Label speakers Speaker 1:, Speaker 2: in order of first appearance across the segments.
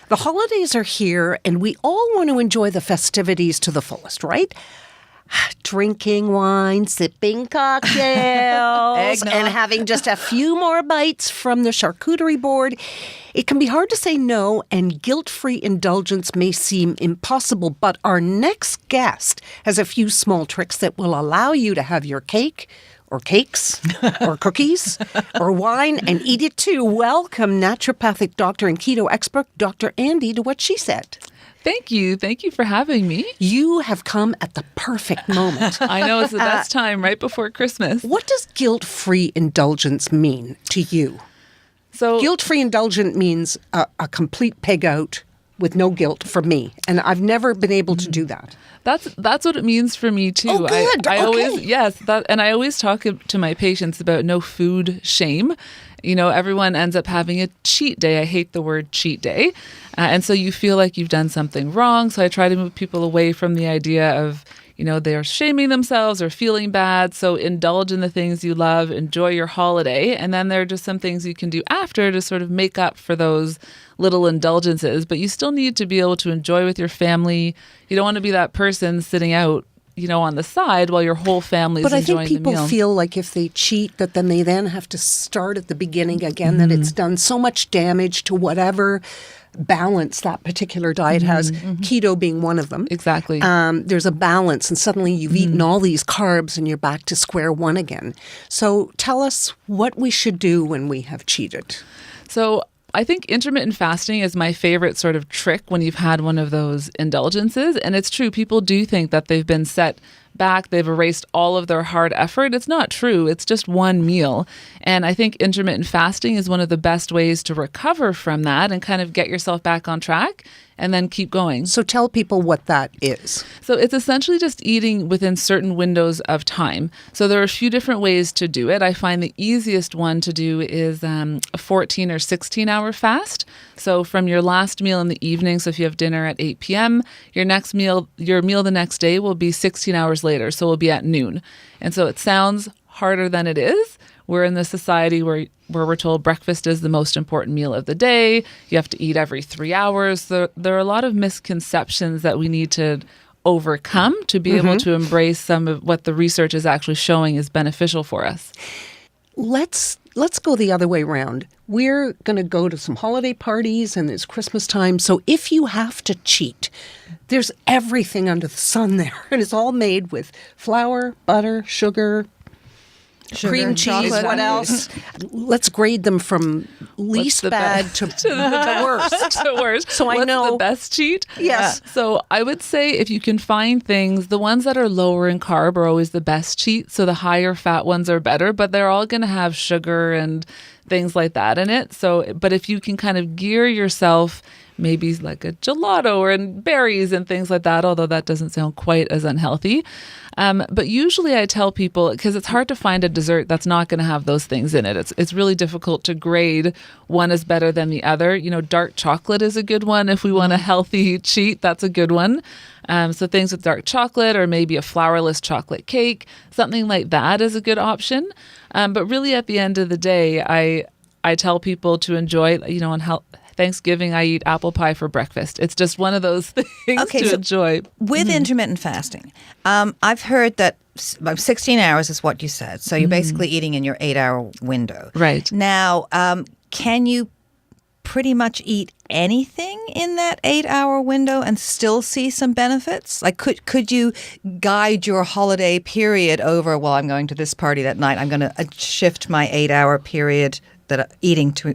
Speaker 1: The holidays are here, and we all want to enjoy the festivities to the fullest, right? Drinking wine, sipping cocktails, and having just a few more bites from the charcuterie board. It can be hard to say no, and guilt-free indulgence may seem impossible, but our next guest has a few small tricks that will allow you to have your cake or cakes or cookies or wine and eat it too. Welcome naturopathic doctor and keto expert, Dr. Andy, to What She Said.
Speaker 2: Thank you. Thank you for having me.
Speaker 1: You have come at the perfect moment.
Speaker 2: I know, it's the best time, right before Christmas.
Speaker 1: What does guilt-free indulgence mean to you?
Speaker 2: So,
Speaker 1: Guilt-free indulgent means a complete pig out with no guilt for me, and I've never been able to do that.
Speaker 2: That's what it means for me too.
Speaker 1: Oh, good.
Speaker 2: I
Speaker 1: Okay.
Speaker 2: always and I always talk to my patients about no food shame. You know, everyone ends up having a cheat day. I hate the word cheat day. And so you feel like you've done something wrong. So I try to move people away from the idea of, you know, they're shaming themselves or feeling bad. So indulge in the things you love, enjoy your holiday. And then there are just some things you can do after to sort of make up for those little indulgences. But you still need to be able to enjoy with your family. You don't want to be that person sitting out, you know, on the side while your whole family is enjoying the meal.
Speaker 1: But I think people feel like if they cheat, that then they then have to start at the beginning again, that it's done so much damage to whatever balance that particular diet has, keto being one of them.
Speaker 2: Exactly.
Speaker 1: There's a balance, and suddenly you've eaten all these carbs and you're back to square one again. So tell us what we should do when we have cheated.
Speaker 2: So I think intermittent fasting is my favorite sort of trick when you've had one of those indulgences. And it's true, people do think that they've been set back, they've erased all of their hard effort. It's not true. It's just one meal. And I think intermittent fasting is one of the best ways to recover from that and kind of get yourself back on track and then keep going.
Speaker 1: So tell people what that is.
Speaker 2: So it's essentially just eating within certain windows of time. So there are a few different ways to do it. I find the easiest one to do is a 14 or 16 hour fast. So from your last meal in the evening, so if you have dinner at 8 p.m., your meal the next day will be 16 hours later. So it will be at noon. And so it sounds harder than it is. We're in this society where we're told breakfast is the most important meal of the day. You have to eat every 3 hours. There are a lot of misconceptions that we need to overcome to be able to embrace some of what the research is actually showing is beneficial for us.
Speaker 1: Let's go the other way around. We're going to go to some holiday parties and it's Christmas time. So if you have to cheat, there's everything under the sun there. And it's all made with flour, butter, sugar, cream cheese,
Speaker 2: chocolate.
Speaker 1: what else? Let's grade them from least bad to the worst.
Speaker 2: To worst.
Speaker 1: So I
Speaker 2: What's
Speaker 1: know
Speaker 2: the best cheat?
Speaker 1: Yes.
Speaker 2: So I would say if you can find things, the ones that are lower in carb are always the best cheat. So the higher fat ones are better, but they're all going to have sugar and things like that in it. So, but if you can kind of gear yourself, maybe like a gelato or in berries and things like that, although that doesn't sound quite as unhealthy. But usually I tell people, because it's hard to find a dessert that's not going to have those things in it. It's really difficult to grade one is better than the other. You know, dark chocolate is a good one. If we want a healthy cheat, that's a good one. So things with dark chocolate or maybe a flourless chocolate cake, something like that is a good option. But really at the end of the day, I tell people to enjoy, you know, on Thanksgiving, I eat apple pie for breakfast. It's just one of those things to enjoy.
Speaker 3: With intermittent fasting, I've heard that 16 hours is what you said. So you're basically eating in your 8-hour window.
Speaker 2: Right.
Speaker 3: Now, can you pretty much eat anything in that 8-hour window and still see some benefits? Like, could you guide your holiday period over, well, I'm going to this party that night, I'm going to shift my 8-hour period that eating to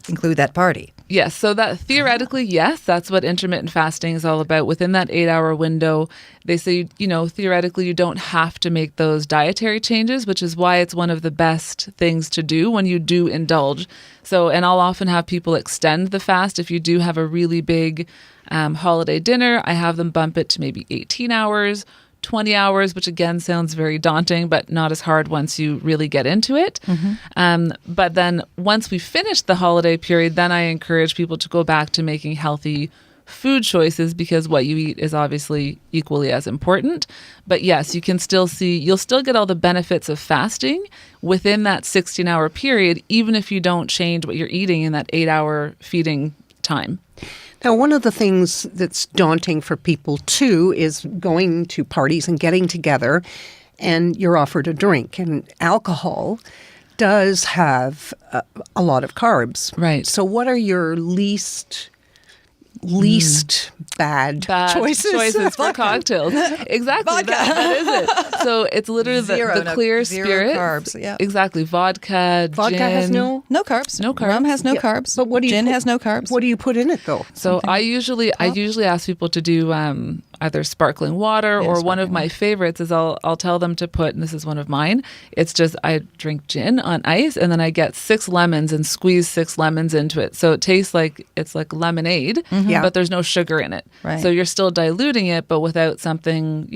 Speaker 3: include that party?
Speaker 2: Yes. So that theoretically, yes, that's what intermittent fasting is all about. Within that 8-hour window, they say, you know, theoretically, you don't have to make those dietary changes, which is why it's one of the best things to do when you do indulge. So, and I'll often have people extend the fast. If you do have a really big holiday dinner, I have them bump it to maybe 18 hours, 20 hours, which again sounds very daunting, but not as hard once you really get into it. But then once we finish the holiday period, then I encourage people to go back to making healthy food choices because what you eat is obviously equally as important. But yes, you can still you'll still get all the benefits of fasting within that 16-hour period, even if you don't change what you're eating in that 8-hour feeding time.
Speaker 1: Now, one of the things that's daunting for people, too, is going to parties and getting together, and you're offered a drink. And alcohol does have a lot of carbs.
Speaker 2: Right.
Speaker 1: So what are your least bad choices
Speaker 2: for cocktails? Exactly. That is it. So it's literally the clear spirit.
Speaker 3: Carbs. Yeah.
Speaker 2: Exactly. Vodka
Speaker 1: Vodka
Speaker 2: gin.
Speaker 1: has no
Speaker 3: carbs.
Speaker 2: No carbs.
Speaker 3: Rum has no
Speaker 1: Yeah.
Speaker 3: carbs.
Speaker 1: But what do you
Speaker 3: Gin
Speaker 1: put-
Speaker 3: has no carbs.
Speaker 1: What do you put in it, though?
Speaker 2: So I usually ask people to do either sparkling water or one of my favorites is I'll tell them to put, and this is one of mine, it's just I drink gin on ice and then I get 6 lemons and squeeze 6 lemons into it. So it tastes like it's like lemonade,
Speaker 1: Yeah.
Speaker 2: but there's no sugar in it.
Speaker 3: Right.
Speaker 2: So you're still diluting it, but without something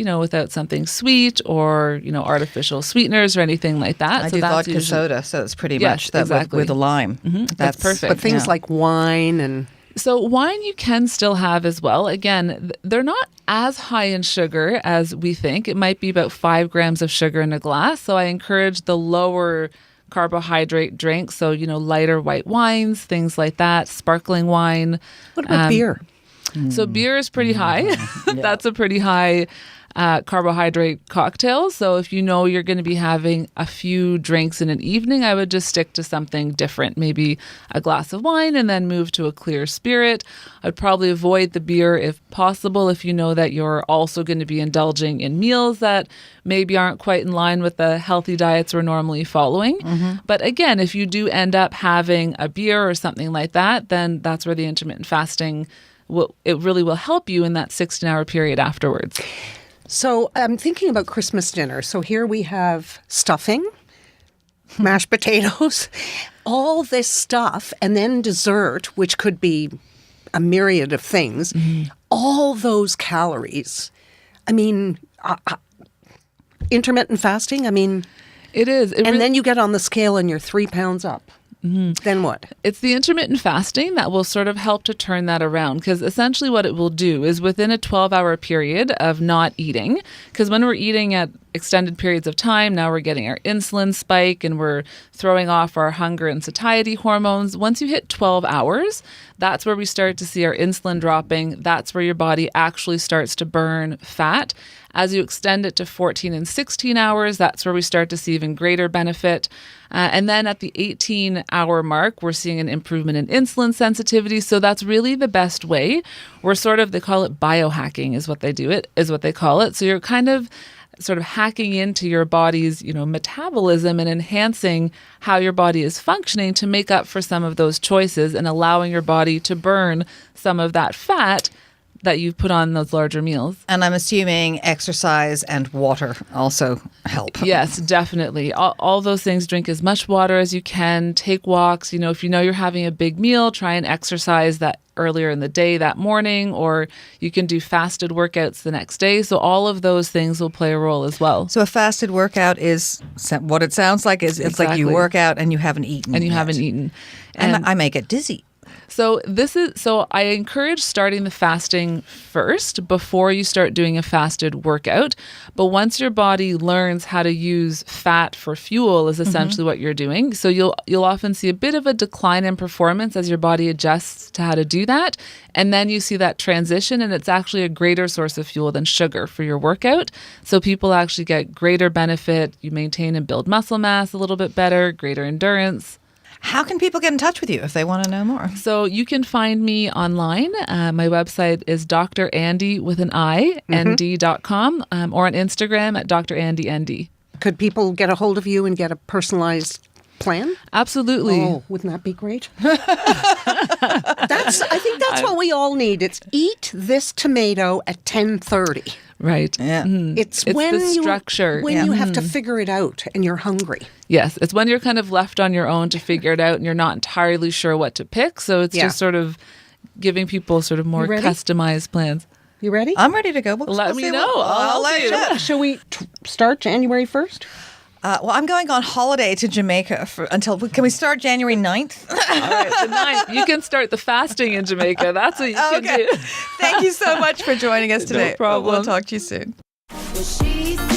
Speaker 2: sweet or, artificial sweeteners or anything like that.
Speaker 3: I
Speaker 2: So
Speaker 3: do
Speaker 2: that's
Speaker 3: vodka
Speaker 2: usually-
Speaker 3: soda, so it's pretty
Speaker 2: Yes,
Speaker 3: much that
Speaker 2: exactly.
Speaker 3: with a lime.
Speaker 2: That's perfect.
Speaker 1: But things
Speaker 3: yeah.
Speaker 1: like wine and...
Speaker 2: So wine you can still have as well. Again, they're not as high in sugar as we think. It might be about 5 grams of sugar in a glass. So I encourage the lower carbohydrate drinks. So, lighter white wines, things like that, sparkling wine.
Speaker 1: What about beer?
Speaker 2: So beer is pretty high. That's a pretty high carbohydrate cocktail. So if you know you're going to be having a few drinks in an evening, I would just stick to something different, maybe a glass of wine and then move to a clear spirit. I'd probably avoid the beer if possible if you know that you're also going to be indulging in meals that maybe aren't quite in line with the healthy diets we're normally following. But again, if you do end up having a beer or something like that, then that's where the intermittent fasting it really will help you in that 16-hour period afterwards.
Speaker 1: So I'm thinking about Christmas dinner. So here we have stuffing, mashed potatoes, all this stuff, and then dessert, which could be a myriad of things. All those calories. I mean, intermittent fasting,
Speaker 2: It is.
Speaker 1: and then you get on the scale and you're 3 pounds up. Then what?
Speaker 2: It's the intermittent fasting that will sort of help to turn that around, because essentially what it will do is within a 12-hour period of not eating, because when we're eating at extended periods of time, now we're getting our insulin spike and we're throwing off our hunger and satiety hormones. Once you hit 12 hours, that's where we start to see our insulin dropping. That's where your body actually starts to burn fat. As you extend it to 14 and 16 hours, that's where we start to see even greater benefit. And then at the 18-hour mark, we're seeing an improvement in insulin sensitivity. So that's really the best way. We're they call it biohacking is what they call it. So you're kind of sort of hacking into your body's, metabolism and enhancing how your body is functioning to make up for some of those choices and allowing your body to burn some of that fat that you've put on those larger meals.
Speaker 3: And I'm assuming exercise and water also help.
Speaker 2: Yes, definitely. All those things. Drink as much water as you can. Take walks. If you know you're having a big meal, try and exercise that earlier in the day that morning, or you can do fasted workouts the next day. So all of those things will play a role as well.
Speaker 3: So a fasted workout is what it sounds like. It's like you
Speaker 2: Exactly.
Speaker 3: work out and you haven't eaten.
Speaker 2: And you
Speaker 3: yet.
Speaker 2: haven't eaten.
Speaker 3: And I may get dizzy.
Speaker 2: So I encourage starting the fasting first before you start doing a fasted workout. But once your body learns how to use fat for fuel is essentially what you're doing. So you'll often see a bit of a decline in performance as your body adjusts to how to do that. And then you see that transition, and it's actually a greater source of fuel than sugar for your workout. So people actually get greater benefit. You maintain and build muscle mass a little bit better, greater endurance.
Speaker 3: How can people get in touch with you if they want to know more?
Speaker 2: So you can find me online. My website is Dr. Andy with an I, nd.com, or on Instagram at Dr. Andy ND.
Speaker 1: Could people get a hold of you and get a personalized plan?
Speaker 2: Absolutely.
Speaker 1: Oh, wouldn't that be great? I think that's what we all need. It's eat this tomato at 10:30.
Speaker 2: Right.
Speaker 3: Yeah.
Speaker 1: It's
Speaker 2: It's
Speaker 1: when
Speaker 2: the structure.
Speaker 1: you have to figure it out and you're hungry.
Speaker 2: Yes. It's when you're kind of left on your own to figure it out and you're not entirely sure what to pick. So it's
Speaker 1: Yeah.
Speaker 2: just sort of giving people sort of more
Speaker 1: You ready?
Speaker 2: customized plans.
Speaker 1: You ready?
Speaker 3: I'm ready to go.
Speaker 2: Let me know. I'll
Speaker 3: let
Speaker 2: help
Speaker 3: you.
Speaker 2: you.
Speaker 1: Shall we start January 1st?
Speaker 3: Well, I'm going on holiday to Jamaica can we start January 9th?
Speaker 2: All right. The 9th. You can start the fasting in Jamaica. That's what you can do.
Speaker 3: Thank you so much for joining us today.
Speaker 2: problem.
Speaker 3: We'll talk to you soon.
Speaker 4: What she said.